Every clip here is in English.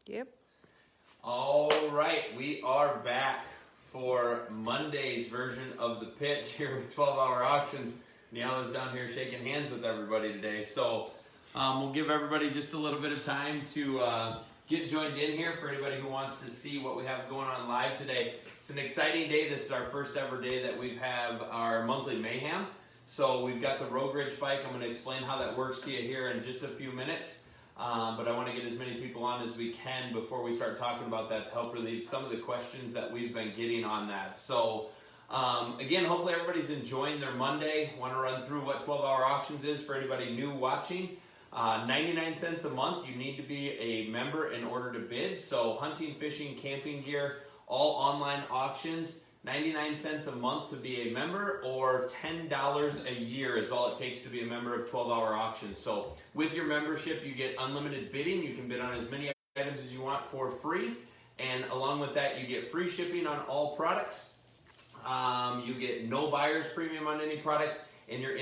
Yep. All right, we are back for Monday's version of the pitch here with 12-hour auctions. Neala's down here shaking hands with everybody today. So we'll give everybody just a little bit of time to get joined in here for anybody who wants to see what we have going on live today. It's an exciting day. This is our first ever day that we have our monthly mayhem. So we've got the Rogue Ridge bike. I'm going to explain how that works to you here in just a few minutes. But I want to get as many people on as we can before we start talking about that to help relieve some of the questions that we've been getting on that. So again, hopefully everybody's enjoying their Monday. Want to run through what 12-hour auctions is for anybody new watching. 99 cents a month. You need to be a member in order to bid. So hunting, fishing, camping gear, all online auctions. 99 cents a month to be a member, or $10 a year is all it takes to be a member of 12-hour auctions. So with your membership, you get unlimited bidding. You can bid on as many items as you want for free. And along with that, you get free shipping on all products. You get no buyer's premium on any products. And you're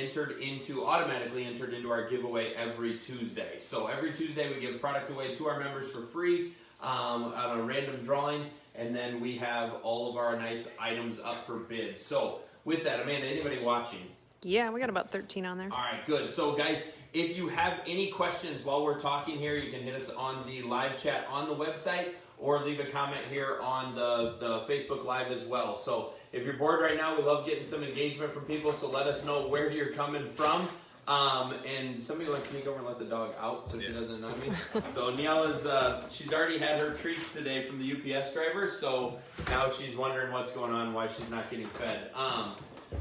automatically entered into our giveaway every Tuesday. So every Tuesday we give a product away to our members for free on a random drawing. And then we have all of our nice items up for bid. So with that, Amanda, anybody watching? Yeah, we got about 13 on there. All right, good. So guys, if you have any questions while we're talking here, you can hit us on the live chat on the website or leave a comment here on the Facebook Live as well. So if you're bored right now, we love getting some engagement from people, so let us know where you're coming from. And somebody wants to sneak over and let the dog out so she doesn't annoy me. So Neala's, she's already had her treats today from the UPS driver, so now she's wondering what's going on, why she's not getting fed.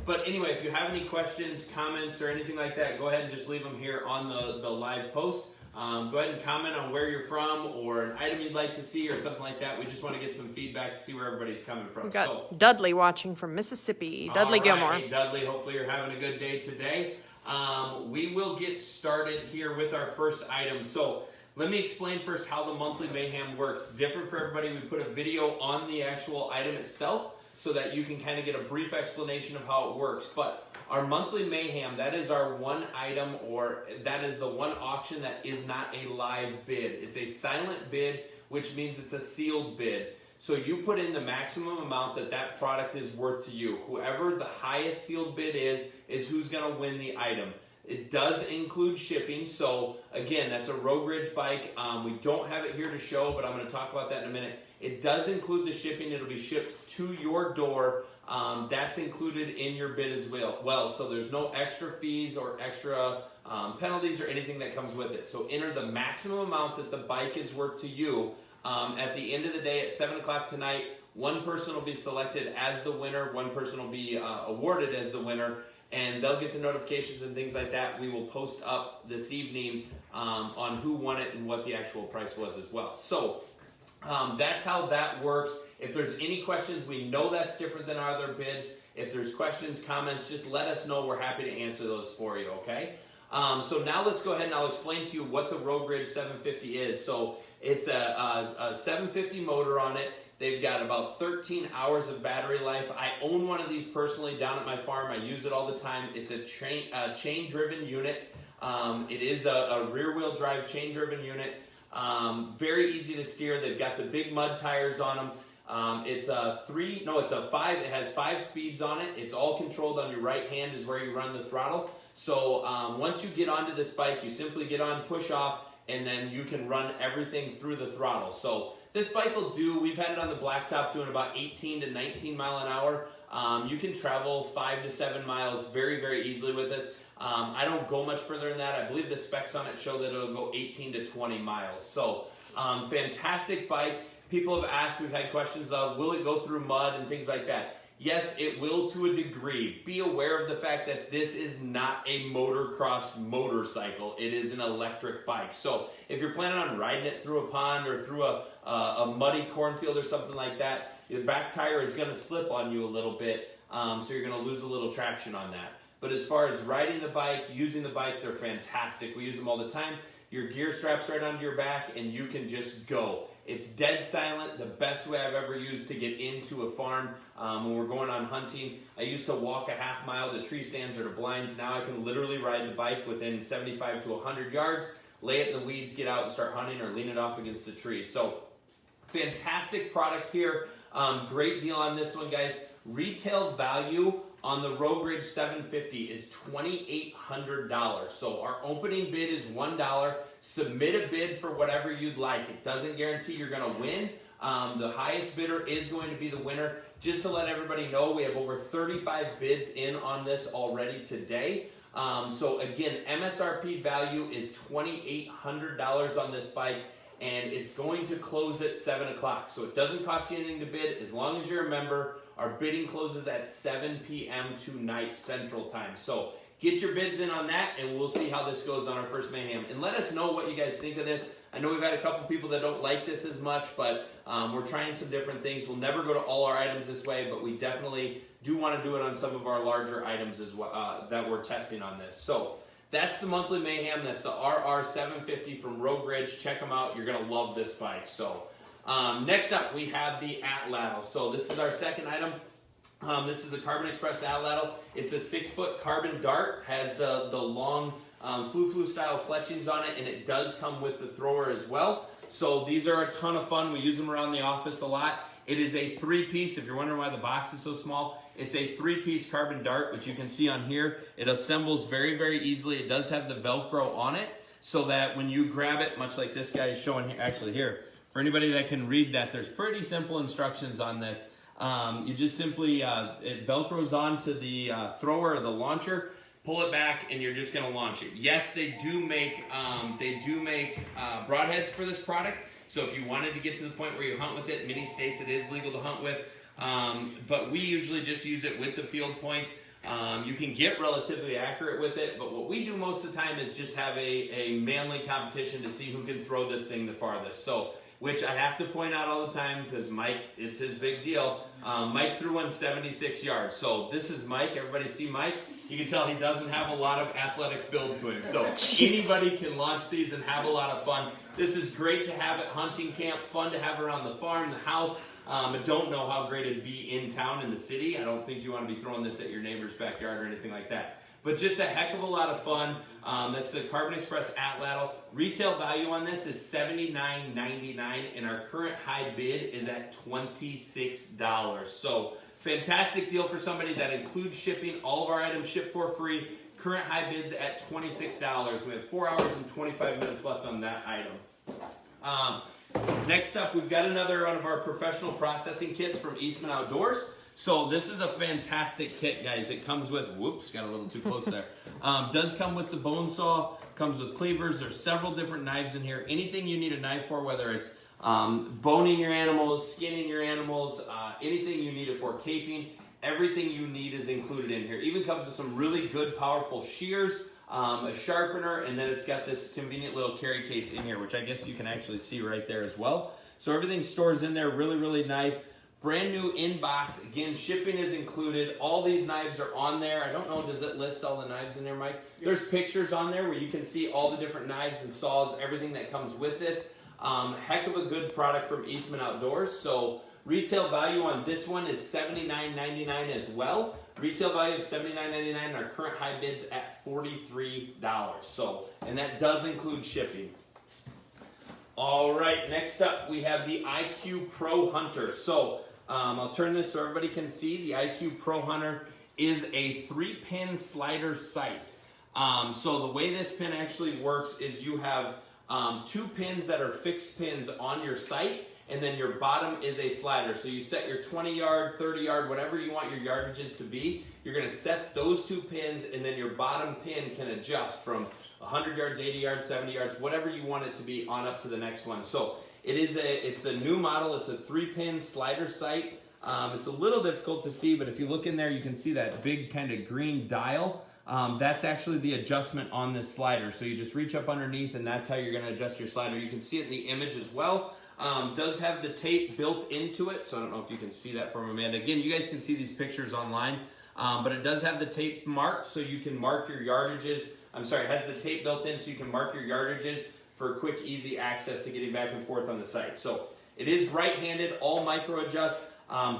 But anyway, if you have any questions, comments, or anything like that, go ahead and just leave them here on the live post. Go ahead and comment on where you're from or an item you'd like to see or something like that. We just want to get some feedback to see where everybody's coming from. We've got Dudley watching from Mississippi. Dudley Gilmore. Hey, Dudley, hopefully you're having a good day today. We will get started here with our first item. So let me explain first how the monthly mayhem works. It's different for everybody. We put a video on the actual item itself so that you can kind of get a brief explanation of how it works. But our monthly mayhem, that is our one item, or that is the one auction that is not a live bid. It's a silent bid, which means it's a sealed bid. So you put in the maximum amount that product is worth to you. Whoever the highest sealed bid is who's going to win the item. It does include shipping. So again, that's a Rogue Ridge bike. We don't have it here to show, but I'm going to talk about that in a minute. It does include the shipping. It'll be shipped to your door. That's included in your bid as well. So there's no extra fees or extra penalties or anything that comes with it. So enter the maximum amount that the bike is worth to you. At the end of the day at 7 o'clock tonight, one person will be selected as the winner. One person will be awarded as the winner. And they'll get the notifications and things like that. We will post up this evening on who won it and what the actual price was as well. So that's how that works. If there's any questions, we know that's different than our other bids. If there's questions, comments, just let us know. We're happy to answer those for you, okay? So now let's go ahead and I'll explain to you what the Rogue Ridge 750 is. So it's a 750 motor on it. They've got about 13 hours of battery life. I own one of these personally down at my farm. I use it all the time. It's a chain-driven unit. It is a rear-wheel drive chain-driven unit. Very easy to steer. They've got the big mud tires on them. It's a 5. It has 5 speeds on it. It's all controlled on your right hand is where you run the throttle. So once you get onto this bike, you simply get on, push off, and then you can run everything through the throttle. So this bike will do, we've had it on the blacktop doing about 18 to 19 mile an hour. You can travel 5 to 7 miles very, very easily with this. I don't go much further than that. I believe the specs on it show that it'll go 18 to 20 miles. So fantastic bike. People have asked, we've had questions of, will it go through mud and things like that? Yes, it will to a degree. Be aware of the fact that this is not a motocross motorcycle. It is an electric bike. So if you're planning on riding it through a pond or through a muddy cornfield or something like that, your back tire is going to slip on you a little bit, so you're going to lose a little traction on that. But as far as riding the bike, using the bike, they're fantastic. We use them all the time. Your gear strap's right onto your back and you can just go. It's dead silent, the best way I've ever used to get into a farm when we're going on hunting. I used to walk a half mile to tree stands or to blinds. Now I can literally ride the bike within 75 to 100 yards, lay it in the weeds, get out and start hunting or lean it off against a tree. So fantastic product here. Great deal on this one, guys. Retail value on the Rogue Ridge 750 is $2,800. So our opening bid is $1. Submit a bid for whatever you'd like. It doesn't guarantee you're going to win. The highest bidder is going to be the winner. Just to let everybody know, we have over 35 bids in on this already today. So again, MSRP value is $2,800 on this bike, and it's going to close at 7 o'clock. So it doesn't cost you anything to bid as long as you're a member. Our bidding closes at 7 p.m. tonight Central Time. So get your bids in on that, and we'll see how this goes on our first Mayhem. And let us know what you guys think of this. I know we've had a couple people that don't like this as much, but we're trying some different things. We'll never go to all our items this way, but we definitely do want to do it on some of our larger items as well that we're testing on this. So that's the monthly Mayhem. That's the RR750 from Rogue Ridge. Check them out. You're going to love this bike. So next up, we have the Atlatl. So this is our second item. This is the Carbon Express Atlatl. It's a 6-foot carbon dart. Has the long flu style fletchings on it, and it does come with the thrower as well. So these are a ton of fun. We use them around the office a lot. It is a 3-piece. If you're wondering why the box is so small, it's a 3-piece carbon dart, which you can see on here. It assembles very, very easily. It does have the Velcro on it, so that when you grab it, much like this guy is showing here, actually here, for anybody that can read that, there's pretty simple instructions on this. You just simply, it Velcros onto the thrower or the launcher, pull it back, and you're just going to launch it. Yes, they do make broadheads for this product. So if you wanted to get to the point where you hunt with it, many states it is legal to hunt with. But we usually just use it with the field points. You can get relatively accurate with it, but what we do most of the time is just have a manly competition to see who can throw this thing the farthest. So, which I have to point out all the time because Mike, it's his big deal. Mike threw one 76 yards. So this is Mike. Everybody see Mike? You can tell he doesn't have a lot of athletic build to him. So anybody can launch these and have a lot of fun. This is great to have at hunting camp, fun to have around the farm, the house. I don't know how great it'd be in town, in the city. I don't think you want to be throwing this at your neighbor's backyard or anything like that. But just a heck of a lot of fun. That's the Carbon Express Atlatl. Retail value on this is $79.99, and our current high bid is at $26. So fantastic deal for somebody. That includes shipping. All of our items ship for free. Current high bids at $26. We have 4 hours and 25 minutes left on that item. Next up, we've got another one of our professional processing kits from Eastman Outdoors. So this is a fantastic kit, guys. It comes with, whoops, got a little too close there. Does come with the bone saw, comes with cleavers. There's several different knives in here. Anything you need a knife for, whether it's boning your animals, skinning your animals, anything you need it for, caping, everything you need is included in here. Even comes with some really good, powerful shears, a sharpener, and then it's got this convenient little carry case in here, which I guess you can actually see right there as well. So everything stores in there really, really nice. Brand new in-box. Again, shipping is included. All these knives are on there. I don't know, does it list all the knives in there, Mike? Yes. There's pictures on there where you can see all the different knives and saws, everything that comes with this. Heck of a good product from Eastman Outdoors. So retail value on this one is $79.99 as well. Retail value of $79.99, and our current high bids at $43. So, and that does include shipping. All right, next up we have the IQ Pro Hunter. So I'll turn this so everybody can see. The IQ Pro Hunter is a 3-pin slider sight. So the way this pin actually works is you have 2 pins that are fixed pins on your sight, and then your bottom is a slider. So you set your 20-yard, 30-yard, whatever you want your yardages to be. You're going to set those 2 pins, and then your bottom pin can adjust from 100 yards, 80 yards, 70 yards, whatever you want it to be on up to the next one. So it's the new model. It's a 3-pin slider sight. It's a little difficult to see, but if you look in there, you can see that big kind of green dial. That's actually the adjustment on this slider. So you just reach up underneath, and that's how you're going to adjust your slider. You can see it in the image as well. Does have the tape built into it, so I don't know if you can see that from Amanda. Again, you guys can see these pictures online, but it does have the tape marked, so you can mark your yardages. It has the tape built in, so you can mark your yardages for quick, easy access to getting back and forth on the site. So it is right-handed, all micro adjust.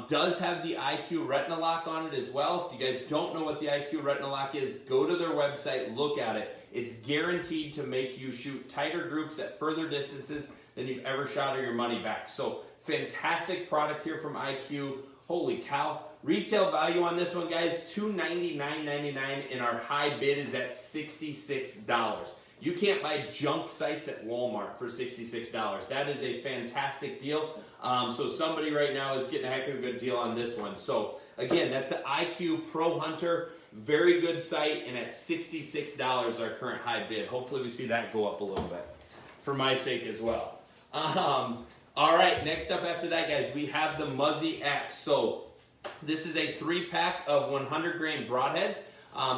Does have the IQ Retina Lock on it as well. If you guys don't know what the IQ Retina Lock is, go to their website, look at it. It's guaranteed to make you shoot tighter groups at further distances than you've ever shot or your money back. So fantastic product here from IQ. Holy cow. Retail value on this one, guys, $299.99, and our high bid is at $66. You can't buy junk sights at Walmart for $66. That is a fantastic deal. So somebody right now is getting a heck of a good deal on this one. So again, that's the IQ Pro Hunter. Very good sight, and at $66, our current high bid. Hopefully we see that go up a little bit for my sake as well. All right, next up after that, guys, we have the Muzzy X. So this is a 3-pack of 100 grain broadheads.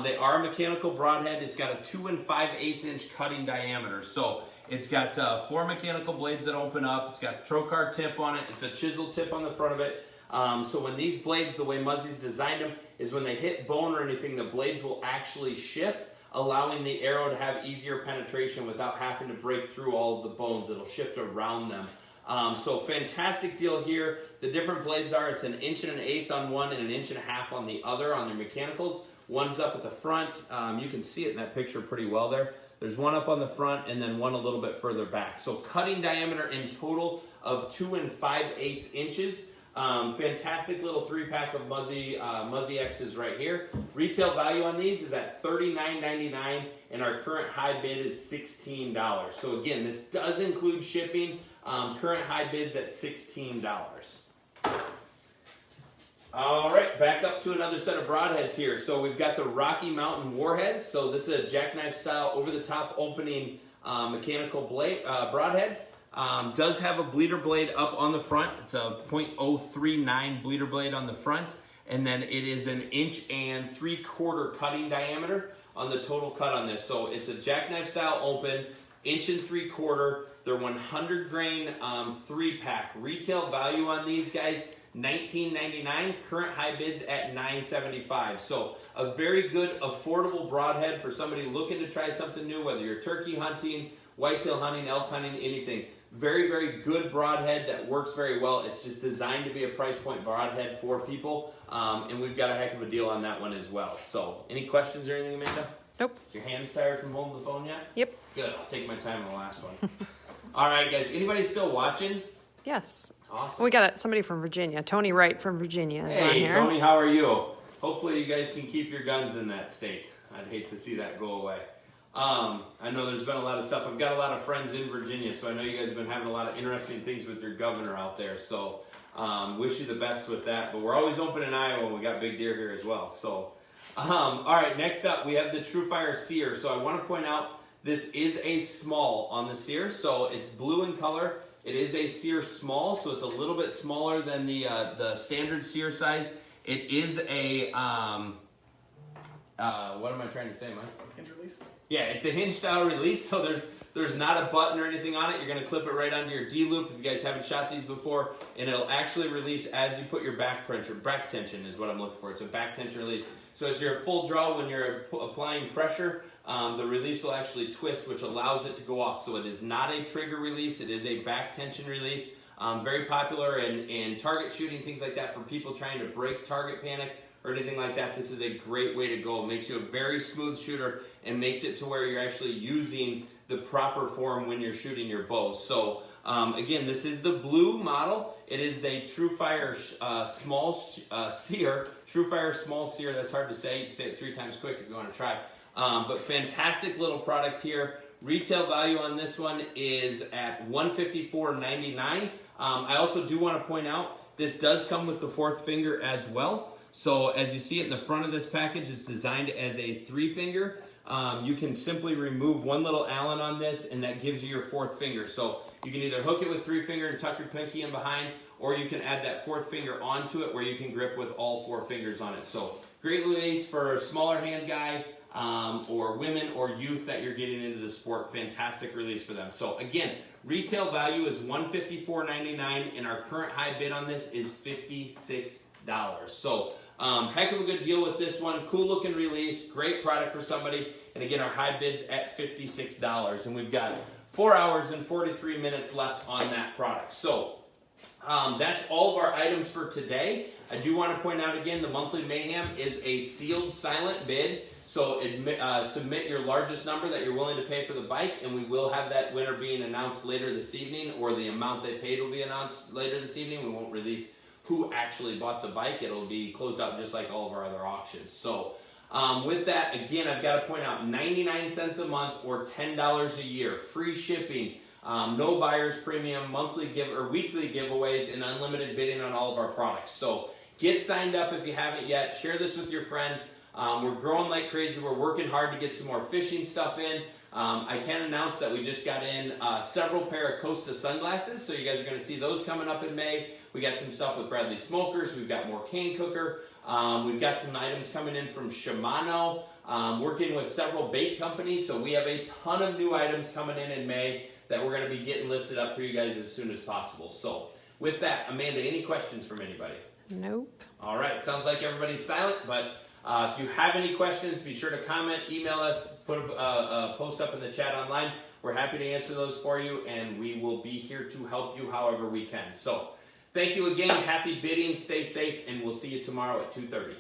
They are mechanical broadhead. It's got a 2 5/8 inch cutting diameter. So it's got 4 mechanical blades that open up. It's got a trocar tip on it. It's a chisel tip on the front of it. So when these blades, the way Muzzy's designed them, is when they hit bone or anything, the blades will actually shift, allowing the arrow to have easier penetration without having to break through all of the bones. It'll shift around them. So fantastic deal here. The different blades are, it's 1 1/8 on one and 1 1/2 on the other on their mechanicals. One's up at the front. You can see it in that picture pretty well there. There's one up on the front and then one a little bit further back. So cutting diameter in total of 2 5/8 inches. Fantastic little 3-pack of Muzzy X's right here. Retail value on these is at $39.99, and our current high bid is $16. So again, this does include shipping. Current high bid's at $16. All right, back up to another set of broadheads here. So we've got the Rocky Mountain Warheads. So this is a jackknife style over-the-top opening mechanical blade broadhead. Does have a bleeder blade up on the front. It's a .039 bleeder blade on the front, and then it is 1 3/4 inch cutting diameter on the total cut on this. So it's a jackknife style open, 1 3/4 inch. They're 100 grain 3-pack. Retail value on these guys, $19.99. Current high bids at $9.75. So a very good affordable broadhead for somebody looking to try something new, whether you're turkey hunting, whitetail hunting, elk hunting, anything. Very, very good broadhead that works very well. It's just designed to be a price point broadhead for people. And we've got a heck of a deal on that one as well. So any questions or anything, Amanda? Nope. Your hands tired from holding the phone yet? Yep. Good. I'll take my time on the last one. All right, guys. Anybody still watching? Yes. Awesome. We got somebody from Virginia. Tony Wright from Virginia is on Hey, here. Tony, how are you? Hopefully you guys can keep your guns in that state. I'd hate to see that go away. I know there's been a lot of stuff. I've got a lot of friends in Virginia, so I know you guys have been having a lot of interesting things with your governor out there. So wish you the best with that. But we're always open in Iowa, and we got big deer here as well. So, all right, next up we have the TrueFire Seer. So I want to point out this is a small on the Seer. So it's blue in color. It is a Seer small, so it's a little bit smaller than the standard Seer size. It is a what am I trying to say, Mike? Hinge release? Yeah, it's a hinge style release, so there's not a button or anything on it. You're going to clip it right onto your D-loop if you guys haven't shot these before, and it'll actually release as you put your back tension is what I'm looking for. It's a back tension release. So as you're at full draw, when you're applying pressure, the release will actually twist, which allows it to go off. So it is not a trigger release. It is a back tension release. Very popular in target shooting, things like that, for people trying to break target panic or anything like that. This is a great way to go. It makes you a very smooth shooter and makes it to where you're actually using the proper form when you're shooting your bow. So again, this is the blue model. It is the TrueFire Small Seer. TrueFire Small Seer. That's hard to say. You can say it 3 times quick if you want to try. But fantastic little product here. Retail value on this one is at $154.99. I also do want to point out this does come with the 4th finger as well. So as you see it in the front of this package, it's designed as a 3-finger. You can simply remove one little Allen on this, and that gives you your 4th finger. So you can either hook it with 3-finger and tuck your pinky in behind, or you can add that 4th finger onto it where you can grip with all 4 fingers on it. So great release for a smaller hand guy, or women or youth that you're getting into the sport. Fantastic release for them. So again, retail value is $154.99, and our current high bid on this is $56. So heck of a good deal with this one. Cool looking release, great product for somebody. And again, our high bid's at $56, and we've got 4 hours and 43 minutes left on that product. So That's all of our items for today. I do want to point out again, the monthly mayhem is a sealed silent bid. So submit your largest number that you're willing to pay for the bike, and we will have that winner being announced later this evening, or the amount they paid will be announced later this evening. We won't release who actually bought the bike. It'll be closed out just like all of our other auctions. So with that, again, I've got to point out 99 cents a month or $10 a year. Free shipping, no buyer's premium, weekly giveaways, and unlimited bidding on all of our products. So get signed up if you haven't yet. Share this with your friends. We're growing like crazy. We're working hard to get some more fishing stuff in. I can announce that we just got in several pair of Costa sunglasses, so you guys are going to see those coming up in May. We got some stuff with Bradley Smokers. We've got more cane cooker. We've got some items coming in from Shimano, working with several bait companies. So we have a ton of new items coming in May that we're going to be getting listed up for you guys as soon as possible. So with that, Amanda, any questions from anybody? Nope. All right, sounds like everybody's silent, but if you have any questions, be sure to comment, email us, put a post up in the chat online. We're happy to answer those for you, and we will be here to help you however we can. So thank you again. Happy bidding. Stay safe, and we'll see you tomorrow at 2:30.